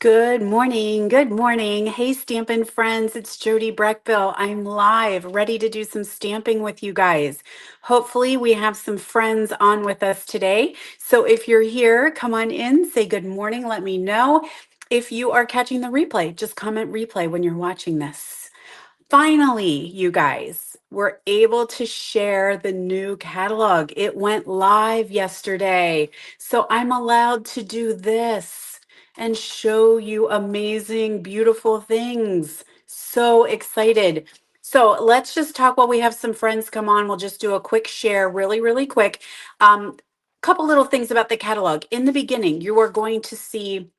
Good morning. Good morning. Hey, Stampin' friends. It's Jody Breckville. I'm live, ready to do some stamping with you guys. Hopefully, we have some friends on with us today. So if you're here, come on in, say good morning, let me know. If you are catching the replay, just comment replay when you're watching this. Finally, you guys, we're able to share the new catalog. It went live yesterday. So I'm allowed to do this and show you amazing, beautiful things. So excited. So let's just talk while we have some friends come on. We'll just do a quick share, really, really quick. Couple little things about the catalog. In the beginning, you are going to see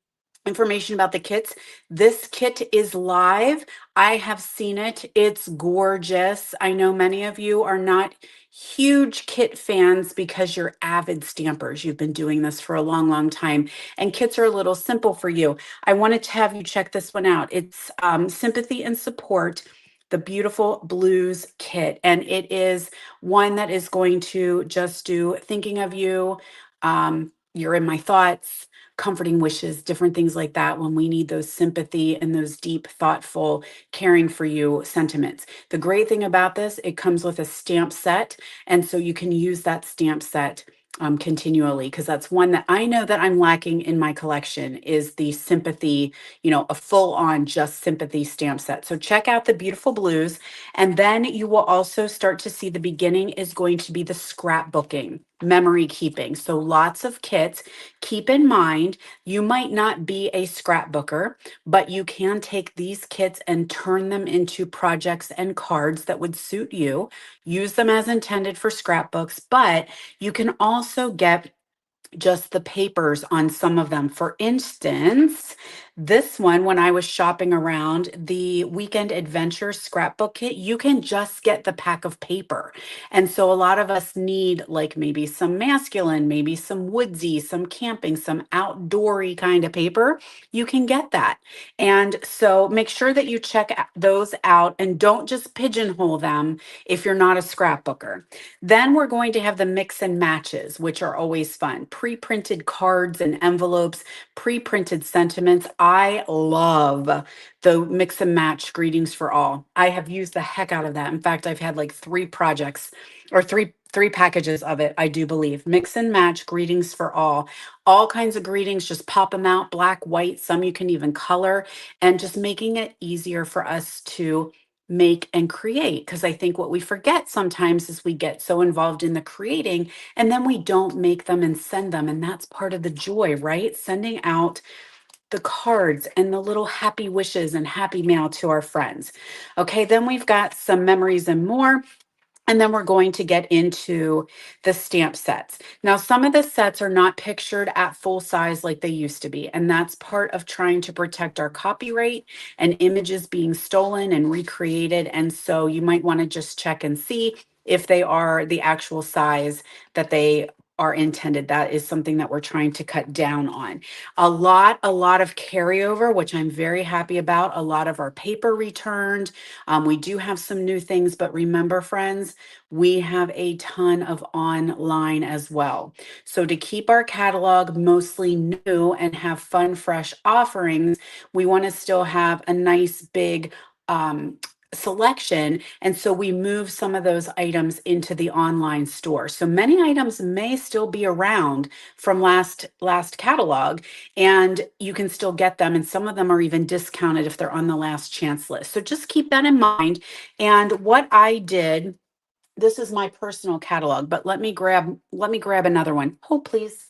information about the kits. This kit is live. I have seen it. It's gorgeous. I know many of you are not huge kit fans because you're avid stampers. You've been doing this for a long, long time, and kits are a little simple for you. I wanted to have you check this one out. It's Sympathy and Support, the Beautiful Blues kit, and it is one that is going to just do thinking of you. You're in my thoughts, comforting wishes, different things like that when we need those sympathy and those deep, thoughtful, caring for you sentiments. The great thing about this, it comes with a stamp set. And so you can use that stamp set continually, because that's one that I know that I'm lacking in my collection is the sympathy, a full on just sympathy stamp set. So check out the Beautiful Blues. And then you will also start to see the beginning is going to be the scrapbooking, memory keeping. So lots of kits. Keep in mind, you might not be a scrapbooker, but you can take these kits and turn them into projects and cards that would suit you. Use them as intended for scrapbooks, but you can also get just the papers on some of them. For instance, this one, when I was shopping around, the Weekend Adventure scrapbook kit, you can just get the pack of paper. And so a lot of us need like maybe some masculine, maybe some woodsy, some camping, some outdoory kind of paper. You can get that. And so make sure that you check those out and don't just pigeonhole them if you're not a scrapbooker. Then we're going to have the mix and matches, which are always fun. Pre-printed cards and envelopes, pre-printed sentiments. I love the mix and match greetings for all. I have used the heck out of that. In fact, I've had like three projects or three packages of it, I do believe. Mix and match greetings for all kinds of greetings, just pop them out, black, white, some you can even color, and just making it easier for us to make and create. Because I think what we forget sometimes is we get so involved in the creating and then we don't make them and send them. And that's part of the joy, right? Sending out the cards and the little happy wishes and happy mail to our friends. Okay, then we've got some memories and more. And then we're going to get into the stamp sets. Now, some of the sets are not pictured at full size like they used to be. And that's part of trying to protect our copyright and images being stolen and recreated. And so you might want to just check and see if they are the actual size that they are intended. That is something that we're trying to cut down on. A lot of carryover, which I'm very happy about. A lot of our paper returned. We do have some new things, but remember, friends, we have a ton of online as well. So to keep our catalog mostly new and have fun, fresh offerings, we want to still have a nice big selection. And so we move some of those items into the online store. So many items may still be around from last catalog, and you can still get them. And some of them are even discounted if they're on the last chance list. So just keep that in mind. And what I did, this is my personal catalog, but let me grab another one. Hold, please.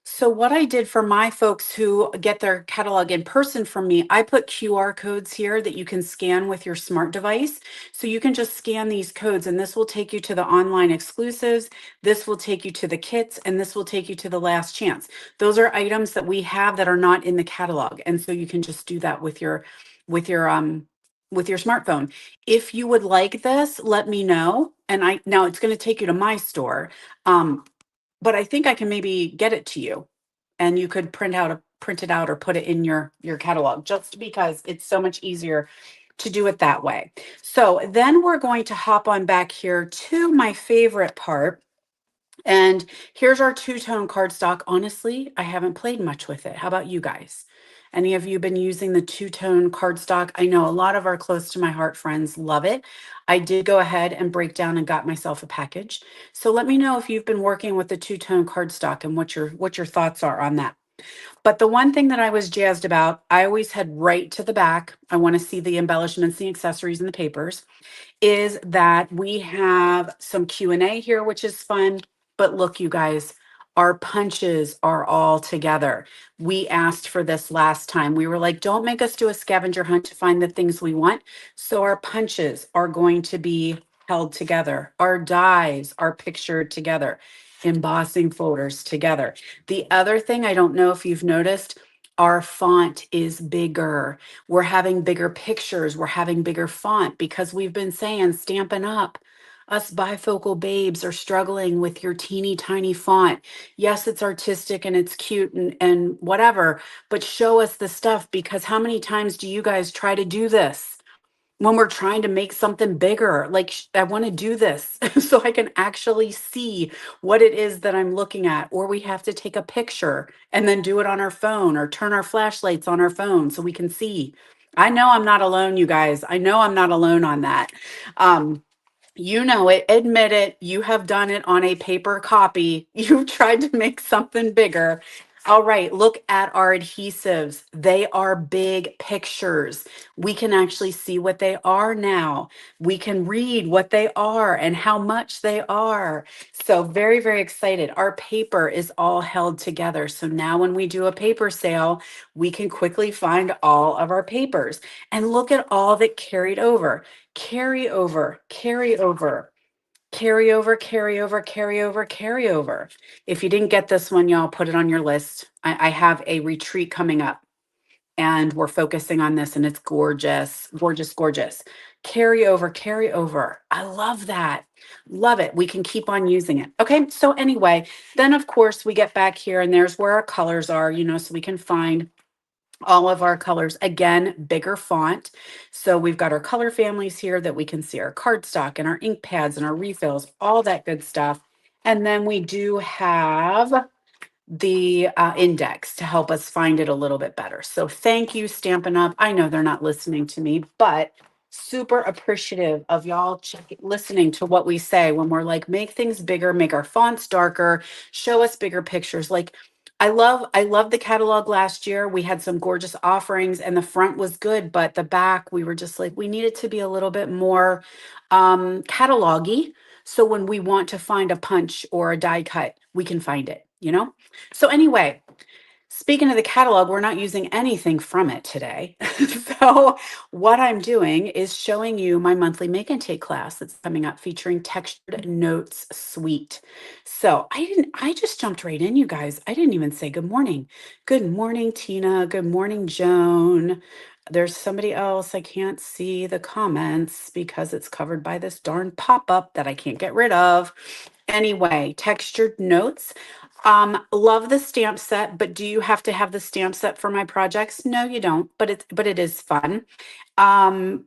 So what I did for my folks who get their catalog in person from me, I put QR codes here that you can scan with your smart device. So you can just scan these codes and this will take you to the online exclusives. This will take you to the kits and this will take you to the last chance. Those are items that we have that are not in the catalog. And so you can just do that with your with your smartphone. If you would like this, let me know. And now it's going to take you to my store. Um, but I think I can maybe get it to you and you could print it out or put it in your catalog just because it's so much easier to do it that way. So then we're going to hop on back here to my favorite part. And here's our two-tone cardstock. Honestly, I haven't played much with it. How about you guys? Any of you been using the two-tone cardstock? I know a lot of our close to my heart friends love it. I did go ahead and break down and got myself a package. So let me know if you've been working with the two-tone cardstock and what your thoughts are on that. But the one thing that I was jazzed about, I always head right to the back. I want to see the embellishments, the accessories, and the papers, is that we have some Q&A here, which is fun. But look, you guys, our punches are all together. We asked for this last time. We were like, don't make us do a scavenger hunt to find the things we want. So our punches are going to be held together. Our dies are pictured together. Embossing folders together. The other thing, I don't know if you've noticed, our font is bigger. We're having bigger pictures. We're having bigger font because we've been saying Stampin' Up. Us bifocal babes are struggling with your teeny tiny font. Yes, it's artistic and it's cute and whatever, but show us the stuff, because how many times do you guys try to do this when we're trying to make something bigger? Like, I want to do this so I can actually see what it is that I'm looking at. Or we have to take a picture and then do it on our phone or turn our flashlights on our phone so we can see. I know I'm not alone, you guys. I know I'm not alone on that. You know it, admit it. You have done it on a paper copy. You've tried to make something bigger. All right, look at our adhesives. They are big pictures. We can actually see what they are now. We can read what they are and how much they are. So very, very excited. Our paper is all held together. So now when we do a paper sale, we can quickly find all of our papers and look at all that carried over. Carry over, carry over, carry over, carry over, carry over, carry over. If you didn't get this one, y'all, put it on your list. I have a retreat coming up and we're focusing on this, and it's gorgeous, gorgeous, gorgeous. Carry over, carry over. I love that. Love it. We can keep on using it. Okay. So anyway, then of course we get back here and there's where our colors are, so we can find all of our colors. Again, bigger font. So we've got our color families here that we can see our cardstock and our ink pads and our refills, all that good stuff. And then we do have the index to help us find it a little bit better. So thank you, Stampin' Up. I know they're not listening to me, but super appreciative of y'all listening to what we say when we're like, make things bigger, make our fonts darker, show us bigger pictures. Like, I love the catalog last year. We had some gorgeous offerings and the front was good, but the back, we were just like, we needed to be a little bit more catalog-y. So when we want to find a punch or a die cut, we can find it. So anyway, speaking of the catalog, we're not using anything from it today. So what I'm doing is showing you my monthly make and take class that's coming up featuring Textured Notes Suite. So I just jumped right in, you guys. I didn't even say good morning. Good morning, Tina. Good morning, Joan. There's somebody else. I can't see the comments because it's covered by this darn pop-up that I can't get rid of. Anyway, Textured Notes. Love the stamp set, but do you have to have the stamp set for my projects? No, you don't, but it is fun. Um,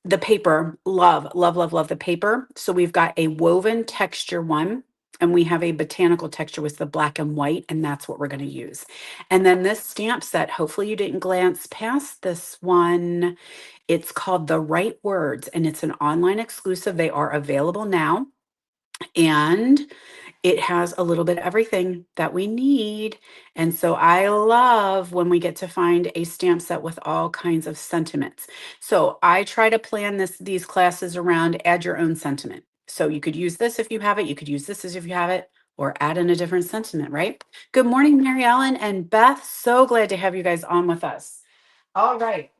the paper, love, love, love, love the paper. So we've got a woven texture one, and we have a botanical texture with the black and white, and that's what we're going to use. And then this stamp set, hopefully you didn't glance past this one. It's called The Right Words, and it's an online exclusive. They are available now. And it has a little bit of everything that we need. And so I love when we get to find a stamp set with all kinds of sentiments. So I try to plan these classes around add your own sentiment. So you could use this if you have it, you could use this as if you have it, or add in a different sentiment, right? Good morning, Mary Ellen and Beth. So glad to have you guys on with us. All right.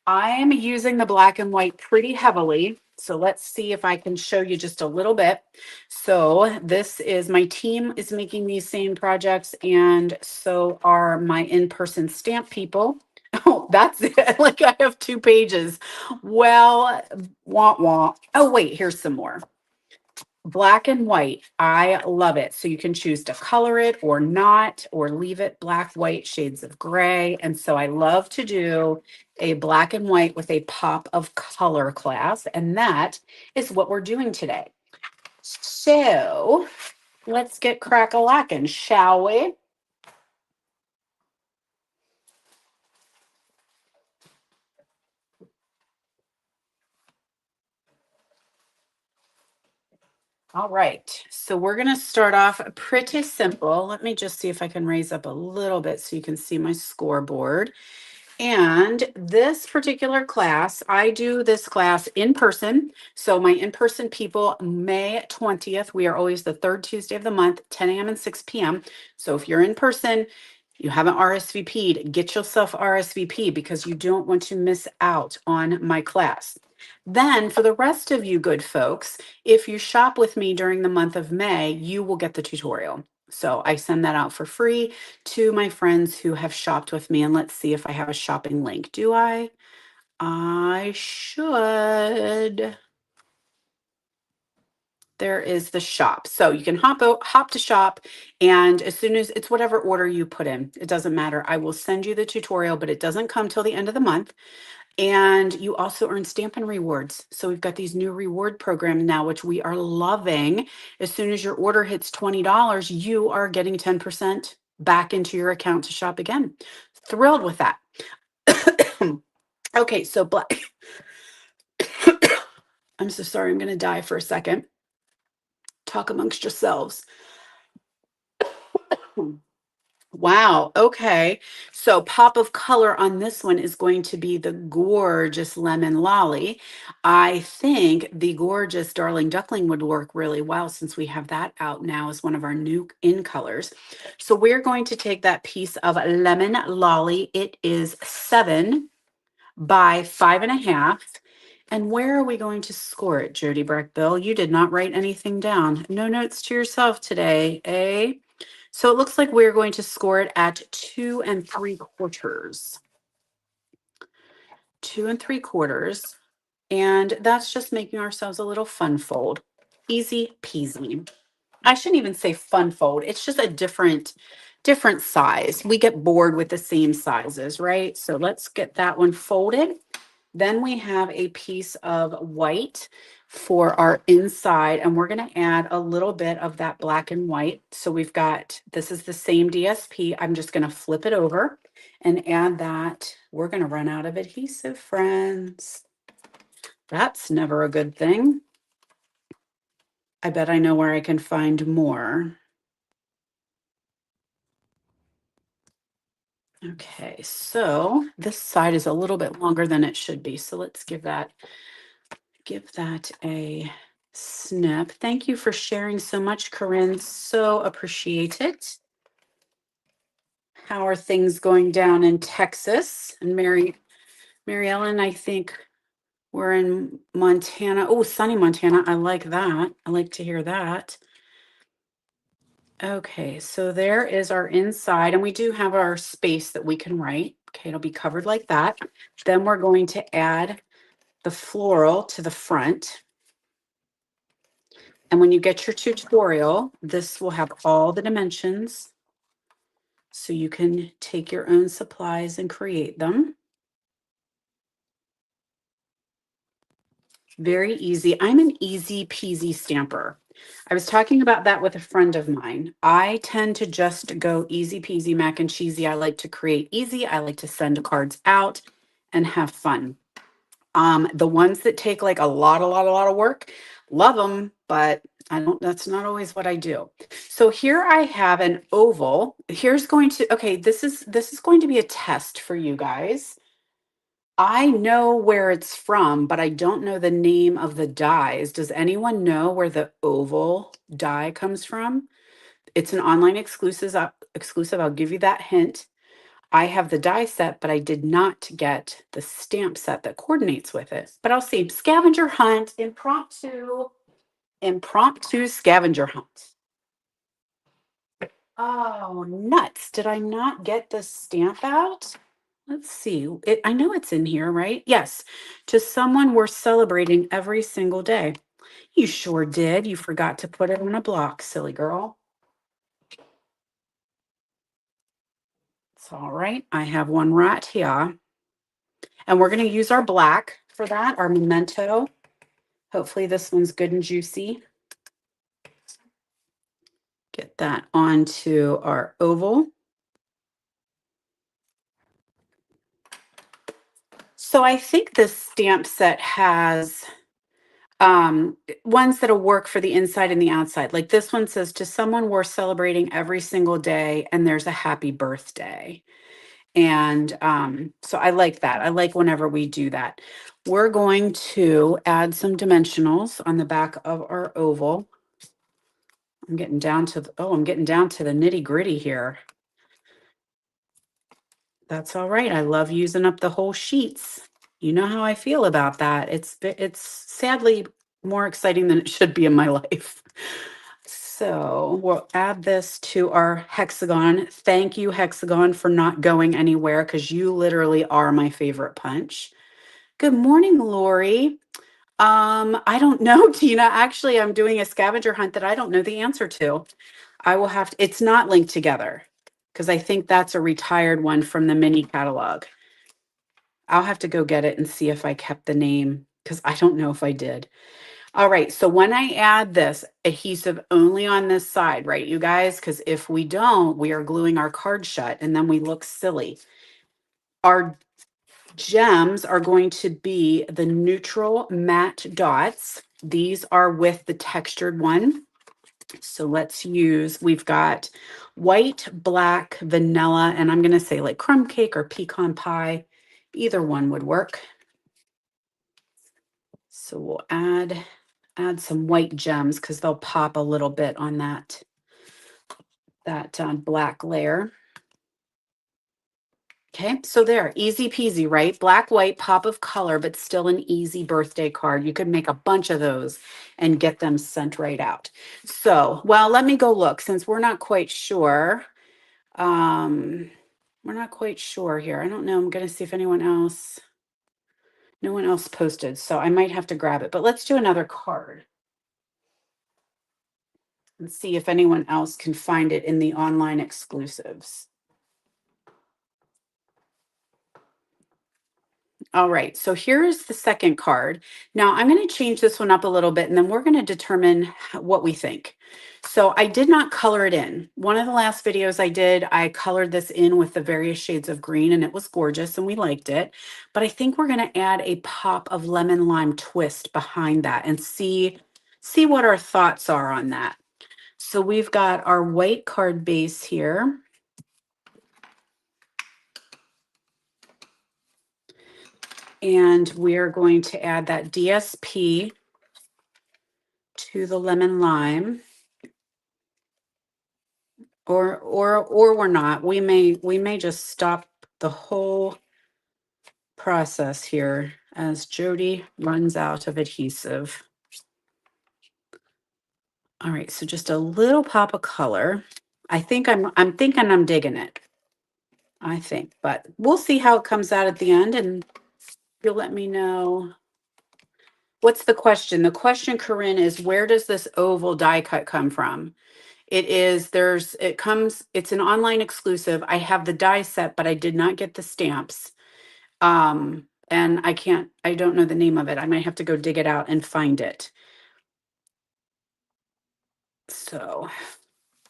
I am using the black and white pretty heavily. So let's see if I can show you just a little bit. So this is my team is making these same projects, and so are my in-person stamp people. Oh, that's it. Like I have 2 pages. Well, wah wah. Oh, wait, here's some more. Black and white. I love it. So you can choose to color it or not, or leave it black, white, shades of gray. And so I love to do a black and white with a pop of color class. And that is what we're doing today. So let's get crack-a-lackin', shall we? All right. So we're going to start off pretty simple. Let me just see if I can raise up a little bit so you can see my scoreboard. And this particular class, I do this class in person. So my in-person people, May 20th, we are always the third Tuesday of the month, 10 a.m. and 6 p.m. So if you're in person, you haven't RSVP'd, get yourself RSVP because you don't want to miss out on my class. Then for the rest of you good folks, if you shop with me during the month of May, you will get the tutorial. So I send that out for free to my friends who have shopped with me. And let's see if I have a shopping link. Do I? I should. There is the shop. So you can hop to shop, and as soon as it's whatever order you put in, it doesn't matter. I will send you the tutorial, but it doesn't come till the end of the month. And you also earn Stampin' Rewards. So we've got these new reward programs now, which we are loving. As soon as your order hits $20, you are getting 10% back into your account to shop again. Thrilled with that. Okay, so black. I'm so sorry, I'm going to die for a second. Talk amongst yourselves. Wow. Okay. So pop of color on this one is going to be the gorgeous lemon lolly. I think the gorgeous darling duckling would work really well since we have that out now as one of our new in colors. So we're going to take that piece of lemon lolly. It is 7 by 5.5. And where are we going to score it, Jody Breckbill? You did not write anything down. No notes to yourself today, eh? So it looks like we're going to score it at 2 3/4. 2 3/4. And that's just making ourselves a little fun fold. Easy peasy. I shouldn't even say fun fold. It's just a different size. We get bored with the same sizes, right? So let's get that one folded. Then we have a piece of white for our inside, and we're going to add a little bit of that black and white. So we've got, this is the same DSP. I'm just going to flip it over and add that. We're going to run out of adhesive, friends. That's never a good thing. I bet I know where I can find more. Okay, so this side is a little bit longer than it should be. So let's give that a snip. Thank you for sharing so much, Corinne. So appreciate it. How are things going down in Texas? And Mary Ellen, I think we're in Montana. Oh, sunny Montana. I like that. I like to hear that. Okay, so there is our inside, and we do have our space that we can write. Okay, it'll be covered like that. Then we're going to add the floral to the front. And when you get your tutorial, this will have all the dimensions. So you can take your own supplies and create them. Very easy. I'm an easy peasy stamper. I was talking about that with a friend of mine. I tend to just go easy peasy mac and cheesy. I like to create easy. I like to send cards out and have fun. The ones that take like a lot of work, love them, but that's not always what I do. So here I have an oval. Here's going to, okay, this is going to be a test for you guys. I know where it's from, but I don't know the name of the dies. Does anyone know where the oval die comes from? It's an online exclusive. I'll give you that hint. I have the die set, but I did not get the stamp set that coordinates with it. But I'll see. Scavenger hunt, impromptu scavenger hunt. Oh, nuts. Did I not get the stamp out? Let's see. I know it's in here, right? Yes. To someone we're celebrating every single day. You sure did. You forgot to put it on a block, silly girl. It's all right. I have one right here. And we're going to use our black for that, our memento. Hopefully this one's good and juicy. Get that onto our oval. So I think this stamp set has ones that'll work for the inside and the outside. Like this one says, to someone worth celebrating every single day, and there's a happy birthday. And so I like that. I like whenever we do that. We're going to add some dimensionals on the back of our oval. I'm getting down to I'm getting down to the nitty gritty here. That's all right. I love using up the whole sheets. You know how I feel about that. It's sadly more exciting than it should be in my life. So we'll add this to our hexagon. Thank you, hexagon, for not going anywhere because you literally are my favorite punch. Good morning, Lori. I don't know, Tina. Actually, I'm doing a scavenger hunt that I don't know the answer to. I will have to, it's not linked together because I think that's a retired one from the mini catalog. I'll have to go get it and see if I kept the name because I don't know if I did. All right, so when I add this adhesive only on this side, right, you guys? Because if we don't, we are gluing our card shut and then we look silly. Our gems are going to be the neutral matte dots. These are with the textured one. So let's use, we've got white, black, vanilla, and I'm going to say like crumb cake or pecan pie. Either one would work. So we'll add some white gems because they'll pop a little bit on that black layer. Okay, so there, easy peasy, right? Black, white, pop of color, but still an easy birthday card. You could make a bunch of those and get them sent right out. So, well, let me go look since we're not quite sure. We're not quite sure here. I don't know. I'm going to see if anyone else, no one else posted. So I might have to grab it, but let's do another card and see if anyone else can find it in the online exclusives. All right, so here is the second card. Now I'm going to change this one up a little bit and then we're going to determine what we think. So I did not color it in. One of the last videos I did, I colored this in with the various shades of green and it was gorgeous and we liked it. But I think we're going to add a pop of lemon lime twist behind that and see what our thoughts are on that. So we've got our white card base here. And we're going to add that DSP to the lemon lime. Or we're not. We may just stop the whole process here as Jody runs out of adhesive. All right, so just a little pop of color. I think I'm thinking I'm digging it. I think, but we'll see how it comes out at the end and you'll let me know. What's the question? The question, Corinne, is where does this oval die cut come from? It is, it's an online exclusive. I have the die set, but I did not get the stamps. And I don't know the name of it. I might have to go dig it out and find it. So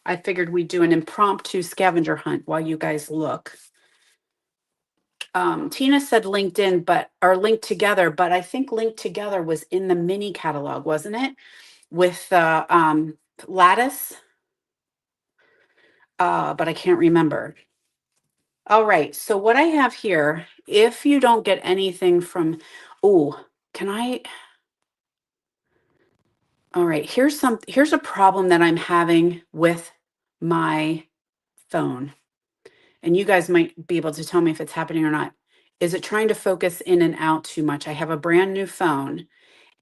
I figured we'd do an impromptu scavenger hunt while you guys look. Tina said LinkedIn, or linked together, but I think linked together was in the mini catalog, wasn't it? With lattice. But I can't remember. All right, so what I have here, if you don't get anything from, all right, here's a problem that I'm having with my phone. And you guys might be able to tell me if it's happening or not. Is it trying to focus in and out too much? I have a brand new phone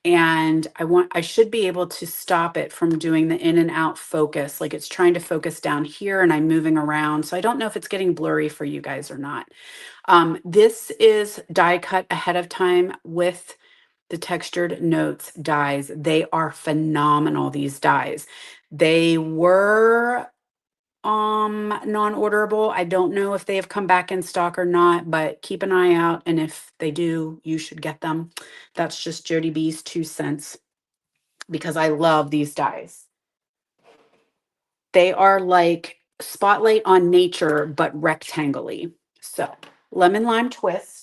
and I should be able to stop it from doing the in and out focus. Like it's trying to focus down here and I'm moving around. So I don't know if it's getting blurry for you guys or not. This is die cut ahead of time with the Textured Notes dies. They are phenomenal, these dies. They were non-orderable. I don't know if they have come back in stock or not, but keep an eye out, and if they do, you should get them. That's just Jody B's 2 cents, because I love these dies. They are like Spotlight on Nature, but rectangly. So, lemon lime twist.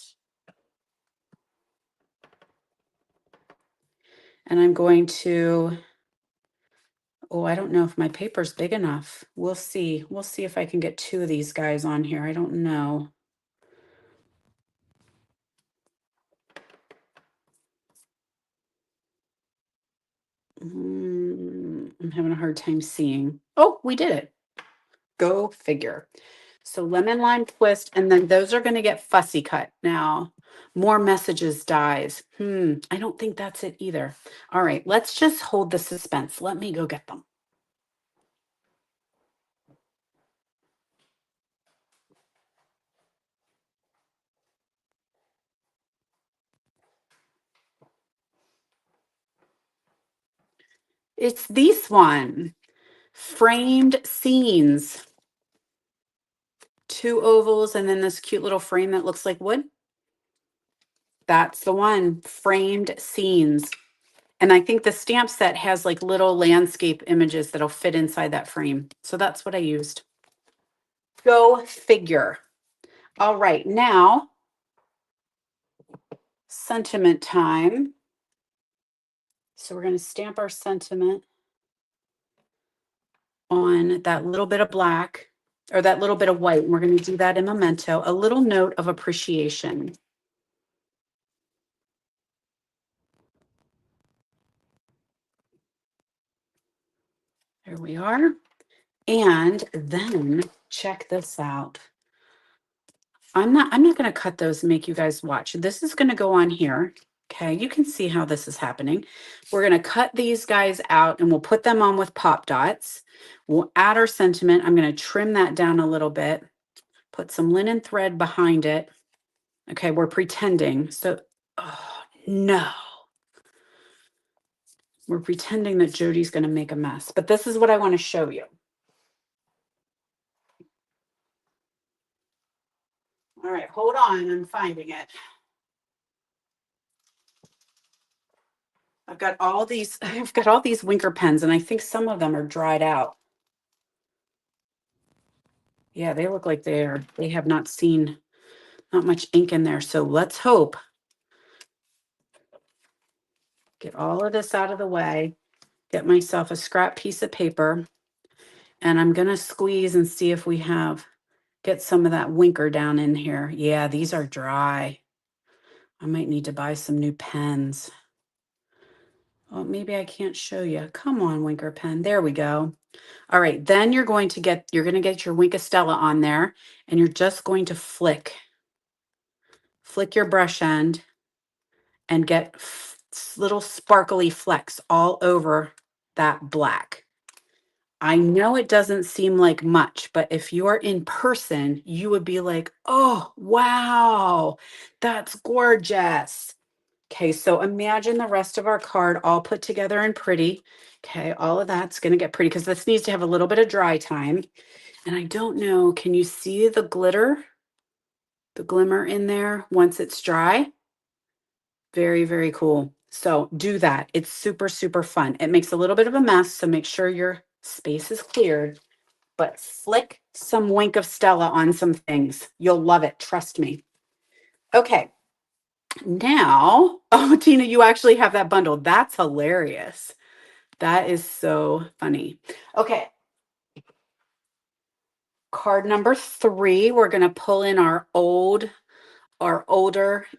And I'm going to, oh, I don't know if my paper's big enough. We'll see. We'll see if I can get 2 of these guys on here. I don't know. I'm having a hard time seeing. Oh, we did it. Go figure. So lemon lime twist, and then those are going to get fussy cut. Now, more messages dies. I don't think that's it either. All right, let's just hold the suspense. Let me go get them. It's this one. Framed scenes. 2 ovals and then this cute little frame that looks like wood. That's the one. Framed scenes. And I think the stamp set has like little landscape images that'll fit inside that frame. So that's what I used. Go figure. All right, now sentiment time. So we're going to stamp our sentiment on that little bit of black, or that little bit of white. And we're going to do that in Memento. A little note of appreciation. There we are. And then check this out. I'm not going to cut those and make you guys watch. This is going to go on here. Okay, you can see how this is happening. We're going to cut these guys out and we'll put them on with pop dots. We'll add our sentiment. I'm going to trim that down a little bit. Put some linen thread behind it. Okay, we're pretending. So, oh, no. We're pretending that Jody's going to make a mess. But this is what I want to show you. All right, hold on. I'm finding it. I've got all these Winker pens, and I think some of them are dried out. Yeah, they look like they have not much ink in there. So let's hope. Get all of this out of the way. Get myself a scrap piece of paper. And I'm going to squeeze and see if we get some of that Winker down in here. Yeah, these are dry. I might need to buy some new pens. Oh, maybe I can't show you. Come on, Winker pen. There we go. All right, then you're going to get your Winkostella on there, and you're just going to flick your brush end and get little sparkly flecks all over that black. I know it doesn't seem like much, but if you're in person, you would be like, oh, wow, that's gorgeous. Okay, so imagine the rest of our card all put together and pretty. Okay, all of that's going to get pretty because this needs to have a little bit of dry time. And I don't know, can you see the glitter? The glimmer in there once it's dry? Very, very cool. So do that. It's super, super fun. It makes a little bit of a mess, so make sure your space is cleared. But flick some Wink of Stella on some things. You'll love it. Trust me. Okay. Now, oh, Tina, you actually have that bundle. That's hilarious. That is so funny. Okay. Card number 3, we're going to pull in our older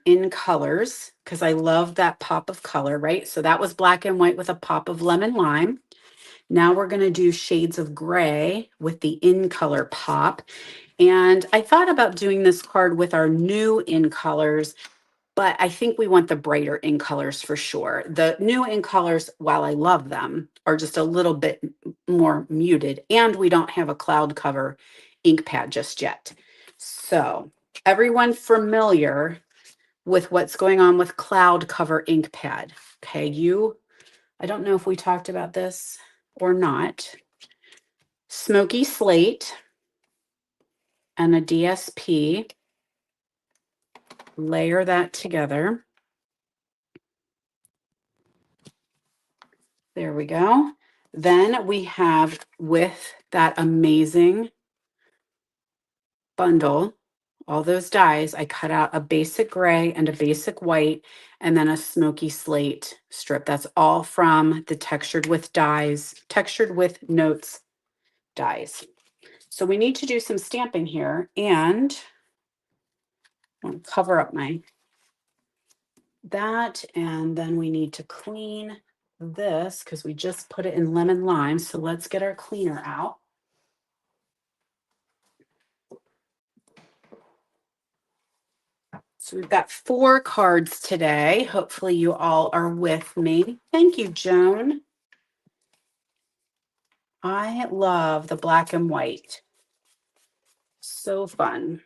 in colors because I love that pop of color, right? So that was black and white with a pop of lemon lime. Now we're going to do shades of gray with the in color pop. And I thought about doing this card with our new in colors, but I think we want the brighter in colors for sure. The new in colors, while I love them, are just a little bit more muted, and we don't have a cloud cover ink pad just yet. So everyone familiar with what's going on with Cloud Cover Ink Pad. Okay, I don't know if we talked about this or not. Smoky Slate and a DSP. Layer that together. There we go. Then we have, with that amazing bundle, all those dyes, I cut out a basic gray and a basic white, and then a smoky slate strip. That's all from the Textured with Notes dies. So we need to do some stamping here, and I'm going to cover up that, and then we need to clean this because we just put it in lemon lime. So let's get our cleaner out. So we've got 4 cards today. Hopefully you all are with me. Thank you, Joan. I love the black and white. So fun.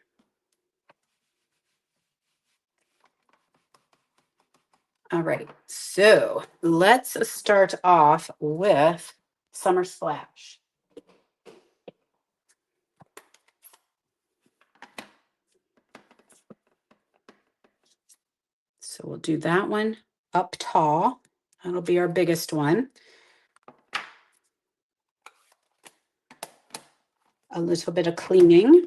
All right, so let's start off with Summer Splash. So we'll do that one up tall. That'll be our biggest one. A little bit of cleaning.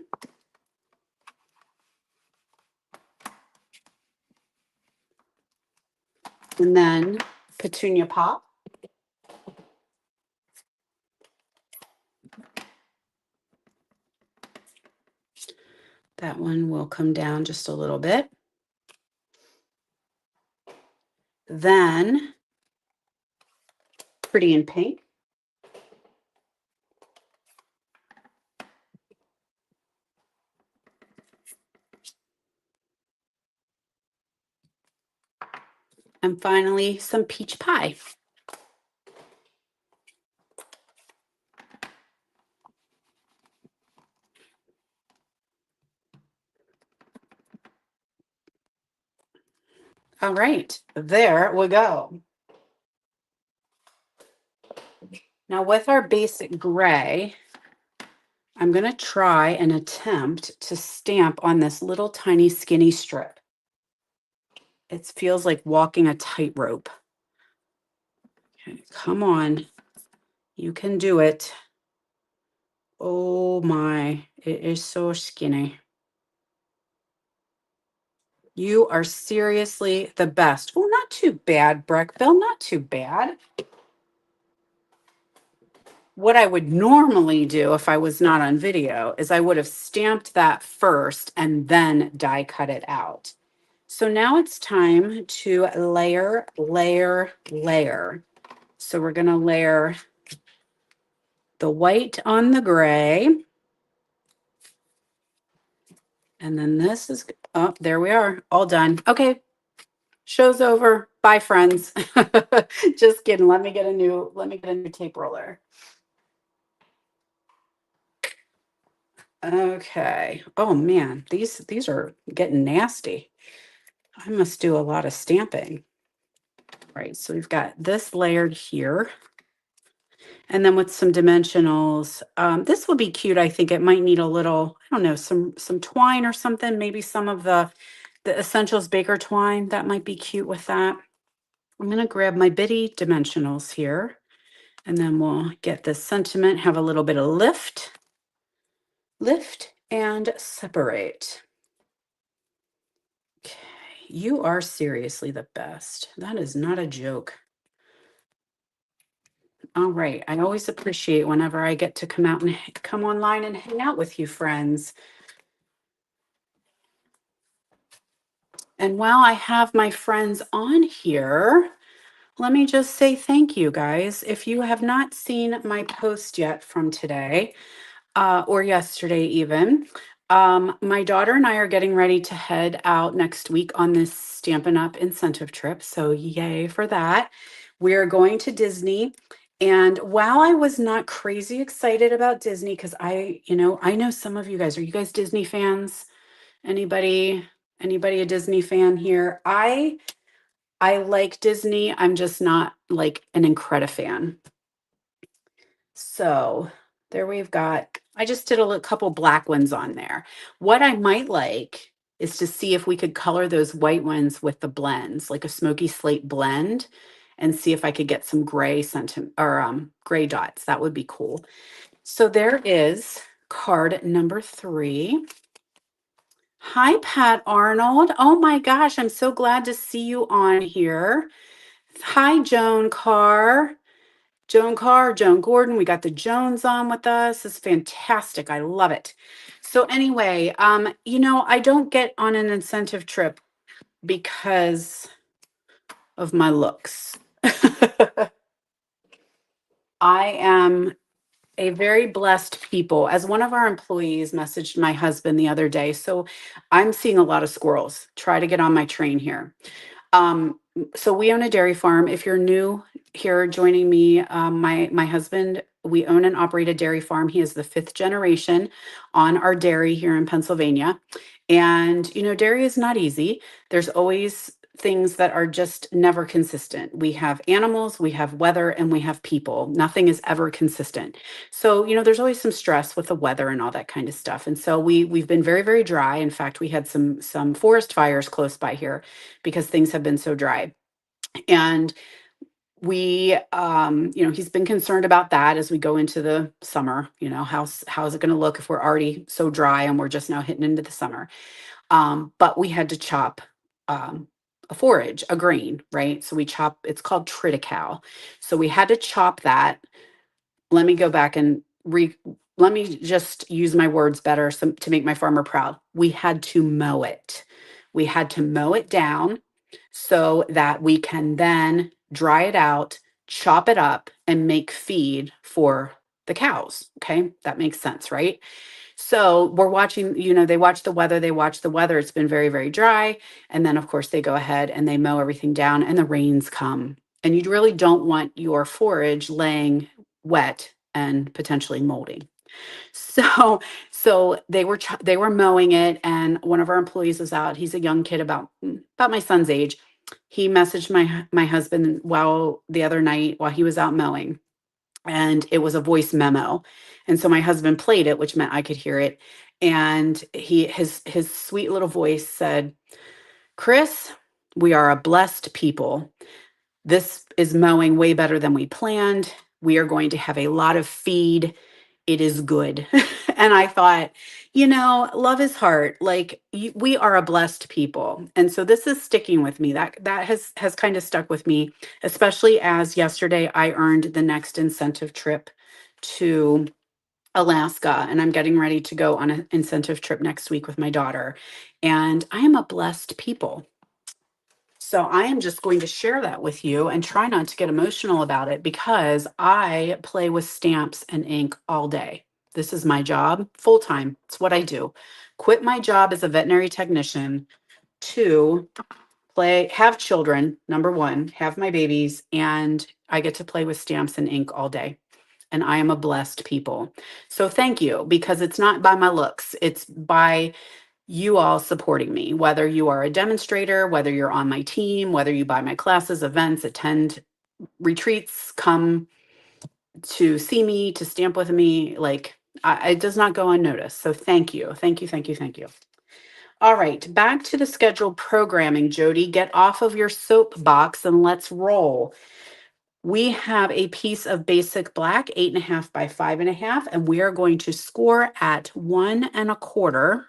And then Petunia Pop. That one will come down just a little bit. Then Pretty in Pink. And finally, some Peach Pie. All right, there we go. Now with our basic gray, I'm going to try and attempt to stamp on this little tiny skinny strip. It feels like walking a tightrope. Okay, come on. You can do it. Oh my, it is so skinny. You are seriously the best. Oh, not too bad, Breckville, not too bad. What I would normally do if I was not on video is I would have stamped that first and then die cut it out. So now it's time to layer, layer, layer. So we're going to layer the white on the gray. And then this is, oh, there we are, all done. Okay, show's over. Bye, friends. Just kidding. Let me get a new tape roller. Okay. Oh man, these are getting nasty. I must do a lot of stamping. All right, so we've got this layered here. And then with some dimensionals, this will be cute. I think it might need a little, I don't know, some twine or something. Maybe some of the Essentials Baker twine. That might be cute with that. I'm going to grab my bitty dimensionals here. And then we'll get this sentiment, have a little bit of lift, and separate. Okay, you are seriously the best. That is not a joke. All right, I always appreciate whenever I get to come online and hang out with you, friends. And while I have my friends on here, let me just say thank you, guys. If you have not seen my post yet from today, or yesterday even, my daughter and I are getting ready to head out next week on this Stampin' Up! Incentive trip. So yay for that. We're going to Disney. And while I was not crazy excited about Disney, because I know some of you guys, are you guys Disney fans? Anybody? Anybody a Disney fan here? I like Disney. I'm just not like an Incredi fan. So there we've got, I just did a couple black ones on there. What I might like is to see if we could color those white ones with the blends, like a smoky slate blend, and see if I could get some gray sentiment or gray dots. That would be cool. So there is card number 3. Hi, Pat Arnold. Oh my gosh, I'm so glad to see you on here. Hi, Joan Carr, Joan Gordon. We got the Jones on with us. It's fantastic. I love it. So anyway, I don't get on an incentive trip because of my looks. I am a very blessed people. As one of our employees messaged my husband the other day, so I'm seeing a lot of squirrels. Try to get on my train here. So we own a dairy farm. If you're new here joining me, my husband, we own and operate a dairy farm. He is the 5th generation on our dairy here in Pennsylvania. And dairy is not easy. There's always things that are just never consistent. We have animals, we have weather, and we have people. Nothing is ever consistent. So, there's always some stress with the weather and all that kind of stuff. And so we've been very, very dry. In fact, we had some forest fires close by here because things have been so dry. And he's been concerned about that as we go into the summer. How's it going to look if we're already so dry and we're just now hitting into the summer? But we had to chop a forage, a grain, right? So it's called triticale. So we had to chop that. Let me go back and let me just use my words better to make my farmer proud. We had to mow it. We had to mow it down so that we can then dry it out, chop it up, and make feed for the cows. Okay, that makes sense, right? So we're watching, they watch the weather, It's been very, very dry. And then, of course, they go ahead and they mow everything down and the rains come. And you really don't want your forage laying wet and potentially molding. So, so they were mowing it, and one of our employees was out. He's a young kid about my son's age. He messaged my husband the other night while he was out mowing, and it was a voice memo. And so my husband played it, which meant I could hear it. And his sweet little voice said, "Chris, we are a blessed people. This is mowing way better than we planned. We are going to have a lot of feed. It is good." And I thought, love his heart. Like we are a blessed people. And so this is sticking with me. That has kind of stuck with me, especially as yesterday I earned the next incentive trip to Alaska, and I'm getting ready to go on an incentive trip next week with my daughter. And I am a blessed people. So I am just going to share that with you and try not to get emotional about it because I play with stamps and ink all day. This is my job full time. It's what I do. Quit my job as a veterinary technician to have children, number one, have my babies, and I get to play with stamps and ink all day. And I am a blessed people. So thank you, because it's not by my looks, it's by you all supporting me, whether you are a demonstrator, whether you're on my team, whether you buy my classes, events, attend retreats, come to see me, to stamp with me. Like, it does not go unnoticed. So thank you. Thank you. Thank you. Thank you. All right, back to the scheduled programming, Jody. Get off of your soapbox and let's roll. We have a piece of basic black, 8.5 by 5.5, and we are going to score at 1.25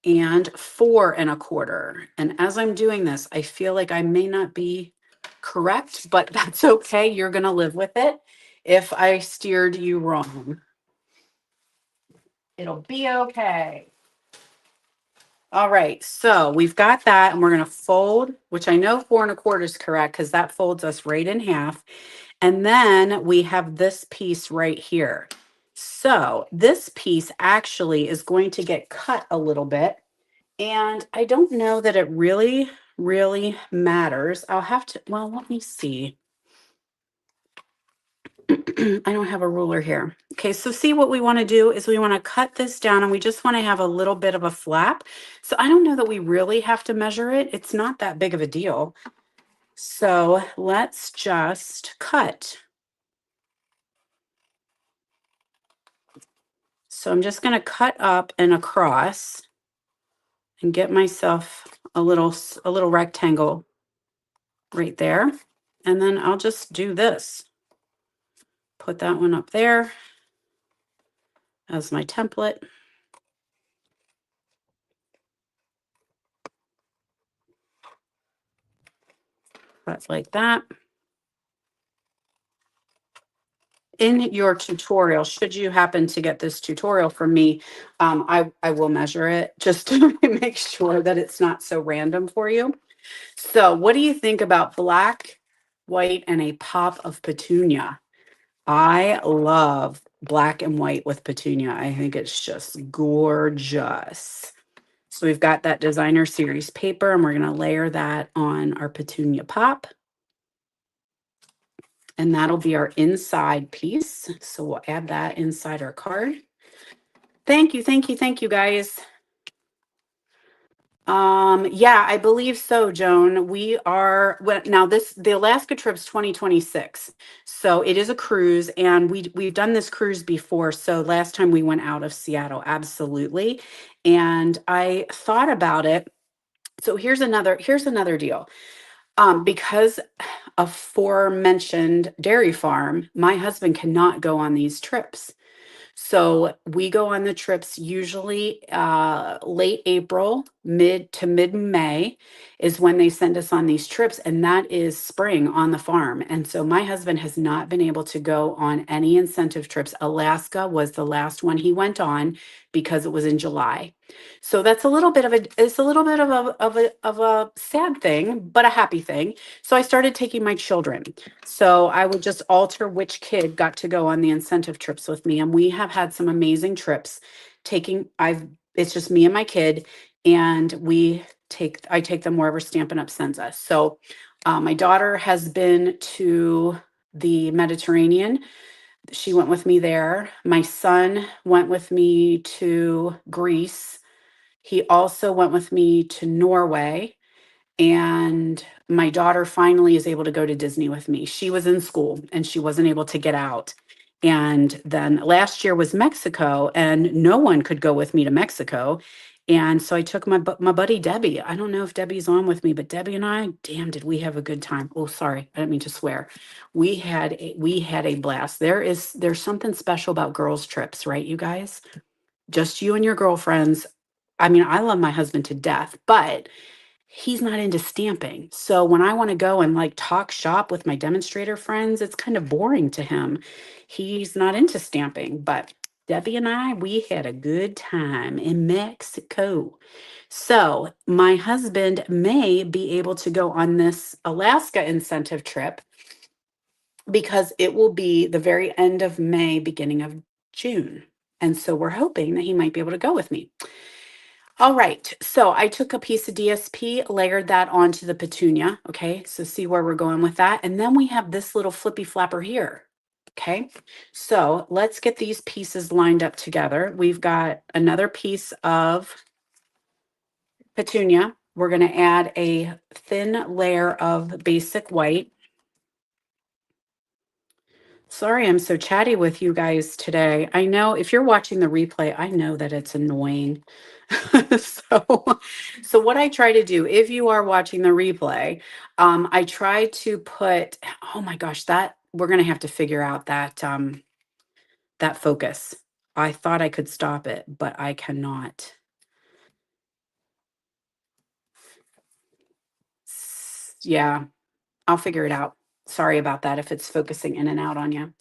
and 4.25. And as I'm doing this, I feel like I may not be correct, but that's okay. You're going to live with it. If I steered you wrong, it'll be okay. All right, so we've got that, and we're going to fold, which I know 4.25 is correct because that folds us right in half. And then we have this piece right here. So this piece actually is going to get cut a little bit. And I don't know that it really, really matters. I'll have to, well, let me see. I don't have a ruler here. Okay, so see what we want to do is we want to cut this down and we just want to have a little bit of a flap. So I don't know that we really have to measure it. It's not that big of a deal. So let's just cut. So I'm just going to cut up and across and get myself a little rectangle right there. And then I'll just do this. Put that one up there as my template. Cut like that. In your tutorial, should you happen to get this tutorial from me, I will measure it just to make sure that it's not so random for you. So what do you think about black, white, and a pop of petunia? I love black and white with petunia. I think it's just gorgeous. So we've got that designer series paper and we're going to layer that on our petunia pop. And that'll be our inside piece. So we'll add that inside our card. Thank you, thank you, thank you, guys. Yeah, I believe so, Joan. We are now the Alaska trip's 2026. So it is a cruise and we've done this cruise before. So last time we went out of Seattle, absolutely. And I thought about it. So here's another deal. Because aforementioned dairy farm, my husband cannot go on these trips. So we go on the trips usually late April, mid to mid May is when they send us on these trips. And that is spring on the farm. And so my husband has not been able to go on any incentive trips. Alaska was the last one he went on because it was in July. So that's a little bit of it's a little bit of a sad thing, but a happy thing. So I started taking my children. So I would just alter which kid got to go on the incentive trips with me. And we have had some amazing trips it's just me and my kid and I take them wherever Stampin' Up sends us. So my daughter has been to the Mediterranean. She went with me there. My son went with me to Greece. He also went with me to Norway. And my daughter finally is able to go to Disney with me. She was in school and she wasn't able to get out. And then last year was Mexico, and no one could go with me to Mexico. And so I took my buddy Debbie. I don't know if Debbie's on with me, but Debbie and I, damn, did we have a good time. Oh, sorry, I didn't mean to swear. We had a blast. There's something special about girls' trips, right, you guys? Just you and your girlfriends. I mean, I love my husband to death, but he's not into stamping. So when I want to go and like talk shop with my demonstrator friends, it's kind of boring to him. He's not into stamping, but Debbie and I, we had a good time in Mexico. So my husband may be able to go on this Alaska incentive trip because it will be the very end of May, beginning of June. And so we're hoping that he might be able to go with me. All right, so I took a piece of DSP, layered that onto the petunia. Okay, so see where we're going with that. And then we have this little flippy flapper here. Okay, so let's get these pieces lined up together. We've got another piece of petunia. We're going to add a thin layer of basic white. Sorry, I'm so chatty with you guys today. I know if you're watching the replay, I know that it's annoying. So what I try to do, if you are watching the replay, I try to put, oh my gosh, that we're gonna have to figure out that focus. I thought I could stop it, but I cannot. Yeah, I'll figure it out. Sorry about that if it's focusing in and out on you.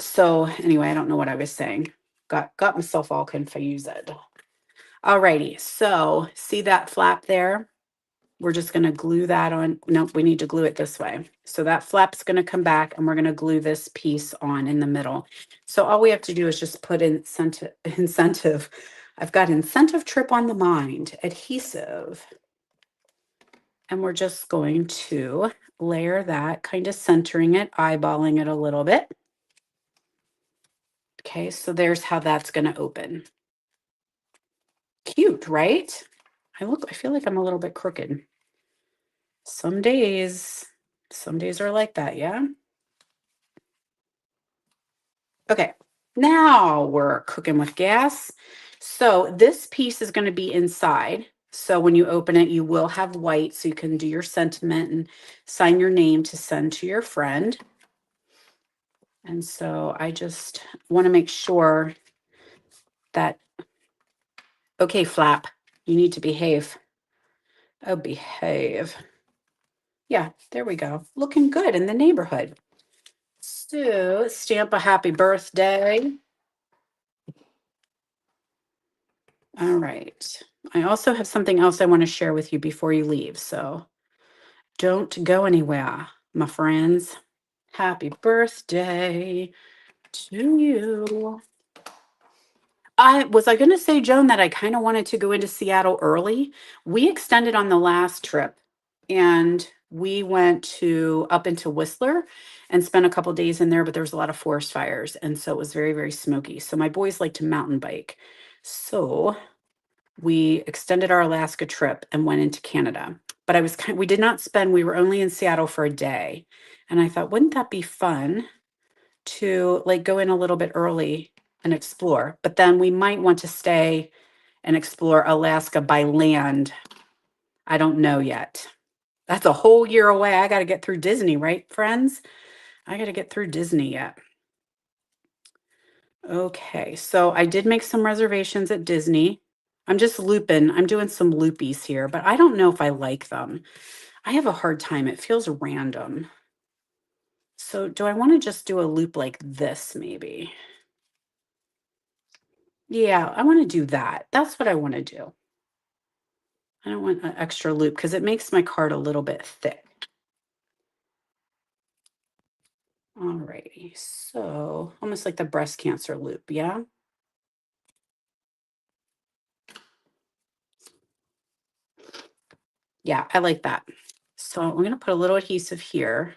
So anyway, I don't know what I was saying. Got myself all confused. Alrighty, so see that flap there? We're just going to glue that on. No, we need to glue it this way. So that flap's going to come back and we're going to glue this piece on in the middle. So all we have to do is just put incentive. I've got incentive trip on the mind, adhesive. And we're just going to layer that, kind of centering it, eyeballing it a little bit. Okay, so there's how that's going to open. Cute, right? I feel like I'm a little bit crooked. Some days are like that, yeah? Okay, now we're cooking with gas. So this piece is going to be inside. So when you open it, you will have white so you can do your sentiment and sign your name to send to your friend. And so I just want to make sure that, okay, Flap, you need to behave. Oh, behave. Yeah, there we go. Looking good in the neighborhood. So stamp a happy birthday. All right. I also have something else I want to share with you before you leave. So don't go anywhere, my friends. Happy birthday to you. I going to say, Joan, that I kind of wanted to go into Seattle early. We extended on the last trip and we went to up into Whistler and spent a couple days in there, but there was a lot of forest fires. And so it was very, very smoky. So my boys like to mountain bike. So we extended our Alaska trip and went into Canada. But we did not spend, we were only in Seattle for a day. And I thought, wouldn't that be fun to like go in a little bit early and explore? But then we might want to stay and explore Alaska by land. I don't know yet. That's a whole year away. I got to get through Disney, right, friends? I got to get through Disney yet. Okay, so I did make some reservations at Disney. I'm just looping. I'm doing some loopies here, but I don't know if I like them. I have a hard time. It feels random. So do I want to just do a loop like this maybe? Yeah, I want to do that. That's what I want to do. I don't want an extra loop because it makes my card a little bit thick. All righty. So almost like the breast cancer loop, yeah? Yeah, I like that. So we're going to put a little adhesive here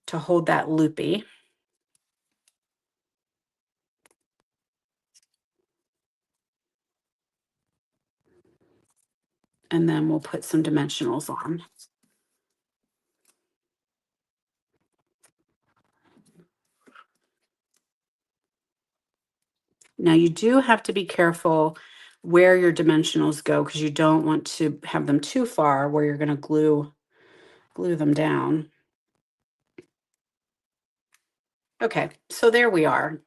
to hold that loopy. And then we'll put some dimensionals on. Now you do have to be careful where your dimensionals go because you don't want to have them too far where you're going to glue them down. Okay, so there we are.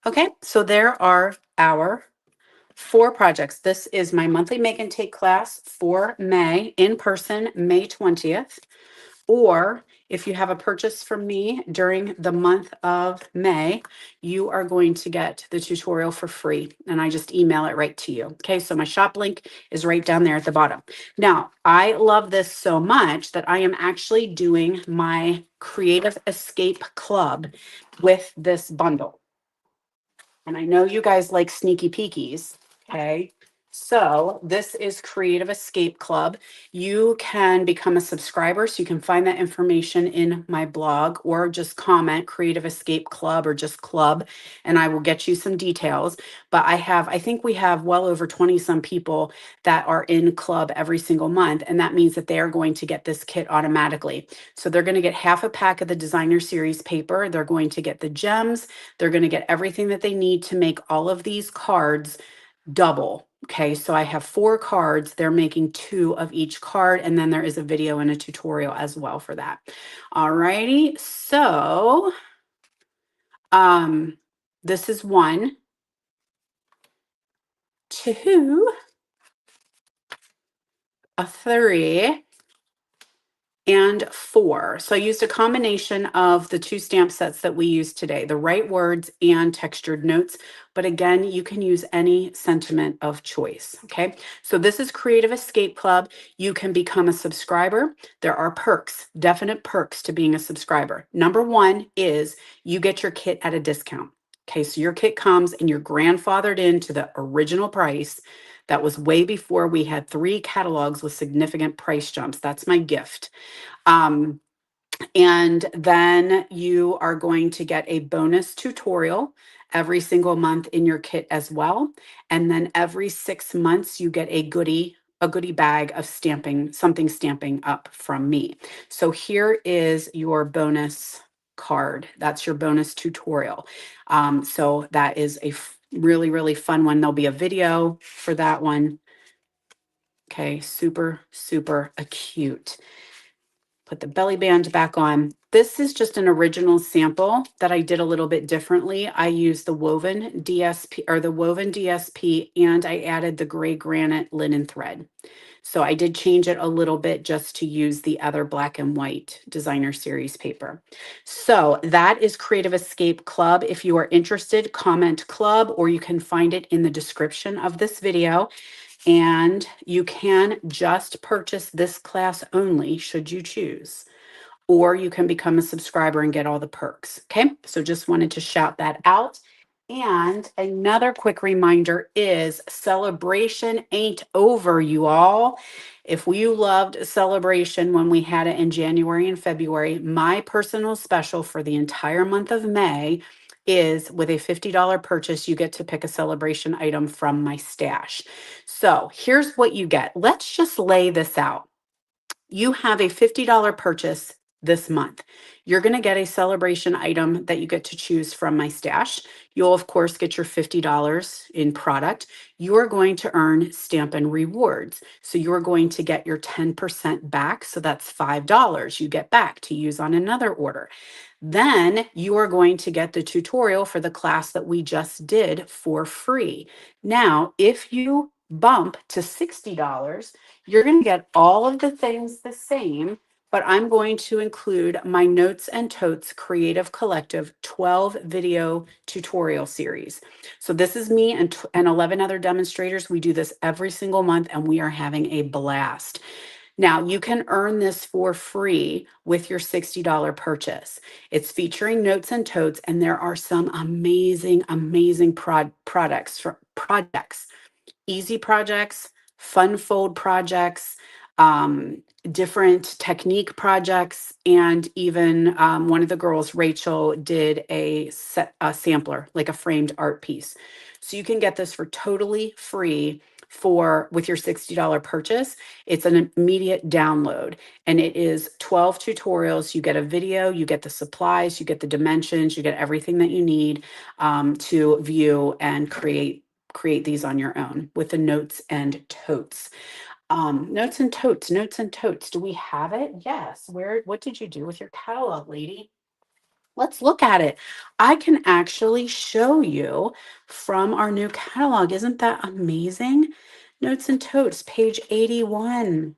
Okay, so there are our 4 projects. This is my monthly make and take class for May, in person, May 20th. Or if you have a purchase from me during the month of May, you are going to get the tutorial for free. And I just email it right to you. Okay, so my shop link is right down there at the bottom. Now, I love this so much that I am actually doing my Creative Escape Club with this bundle. And I know you guys like sneaky peekies. Okay. So this is Creative Escape Club. You can become a subscriber. So you can find that information in my blog or just comment Creative Escape Club or just club, and I will get you some details. But I think we have well over 20 some people that are in club every single month. And that means that they are going to get this kit automatically. So they're going to get half a pack of the designer series paper. They're going to get the gems. They're going to get everything that they need to make all of these cards double. Okay, so I have 4 cards. They're making 2 of each card, and then there is a video and a tutorial as well for that. All righty, so this is 1, 2, a 3, and 4. So I used a combination of the 2 stamp sets that we used today, the right words and textured notes. But again, you can use any sentiment of choice. Okay. So this is Creative Escape Club. You can become a subscriber. There are perks, definite perks to being a subscriber. Number 1 is you get your kit at a discount. Okay. So your kit comes and you're grandfathered into the original price. That was way before we had 3 catalogs with significant price jumps. That's my gift. Um, And then you are going to get a bonus tutorial every single month in your kit as well. And then every 6 months, you get a goodie bag of stamping, something stamping up from me. So here is your bonus card. That's your bonus tutorial. So that is a really, really fun one. There'll be a video for that one. Okay, super, super cute. Put the belly band back on. This is just an original sample that I did a little bit differently. I used the woven DSP or the woven DSP, and I added the gray granite linen thread. So I did change it a little bit just to use the other black and white designer series paper. So that is Creative Escape Club. If you are interested, comment club, or you can find it in the description of this video. And you can just purchase this class only, should you choose, or you can become a subscriber and get all the perks. Okay, so just wanted to shout that out. And another quick reminder is celebration ain't over, you all. If you loved celebration when we had it in January and February, my personal special for the entire month of May is with a $50 purchase, you get to pick a celebration item from my stash. So here's what you get. Let's just lay this out. You have a $50 purchase this month. You're going to get a celebration item that you get to choose from my stash. You'll, of course, get your $50 in product. You're going to earn Stampin' Rewards. So you're going to get your 10% back. So that's $5 you get back to use on another order. Then you are going to get the tutorial for the class that we just did for free. Now, if you bump to $60, you're going to get all of the things the same, but I'm going to include my Notes and Totes Creative Collective 12 video tutorial series. So this is me and 11 other demonstrators. We do this every single month and we are having a blast. Now, you can earn this for free with your $60 purchase. It's featuring Notes and Totes, and there are some amazing, amazing products for projects, easy projects, fun fold projects, different technique projects, and even one of the girls, Rachel, did a sampler, like a framed art piece. So you can get this for totally free with your $60 purchase. It's an immediate download, and it is 12 tutorials. You get a video, you get the supplies, you get the dimensions, you get everything that you need to view and create these on your own with the Notes and Totes. Notes and Totes, Notes and Totes. Do we have it? Yes. What did you do with your catalog, lady? Let's look at it. I can actually show you from our new catalog. Isn't that amazing? Notes and Totes, page 81.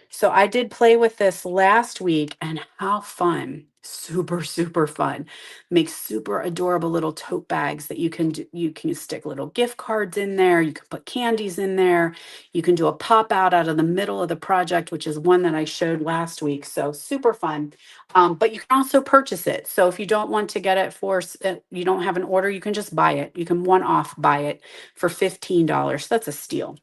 So I did play with this last week, and how fun. Super, super fun. Makes super adorable little tote bags that you can do. You can stick little gift cards in there. You can put candies in there. You can do a pop out of the middle of the project, which is one that I showed last week. So super fun. But you can also purchase it. So if you don't want to get it you don't have an order, you can just buy it. You can one-off buy it for $15. That's a steal.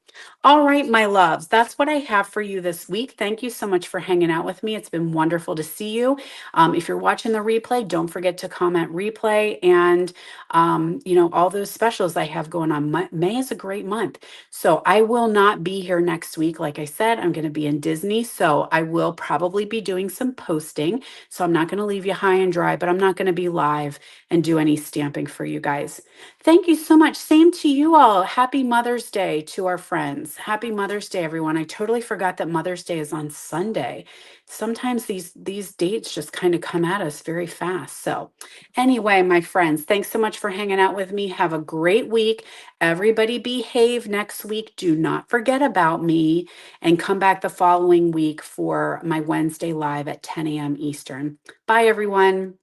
All right, my loves, that's what I have for you this week. Thank you so much for hanging out with me. It's been wonderful to see you. If you're watching the replay, don't forget to comment replay and, all those specials I have going on. May is a great month. So I will not be here next week. Like I said, I'm going to be in Disney. So I will probably be doing some posting. So I'm not going to leave you high and dry, but I'm not going to be live and do any stamping for you guys. Thank you so much. Same to you all. Happy Mother's Day to our friends. Happy Mother's Day, everyone. I totally forgot that Mother's Day is on Sunday. Sometimes these dates just kind of come at us very fast. So anyway, my friends, thanks so much for hanging out with me. Have a great week. Everybody behave next week. Do not forget about me, and come back the following week for my Wednesday live at 10 a.m. Eastern. Bye, everyone.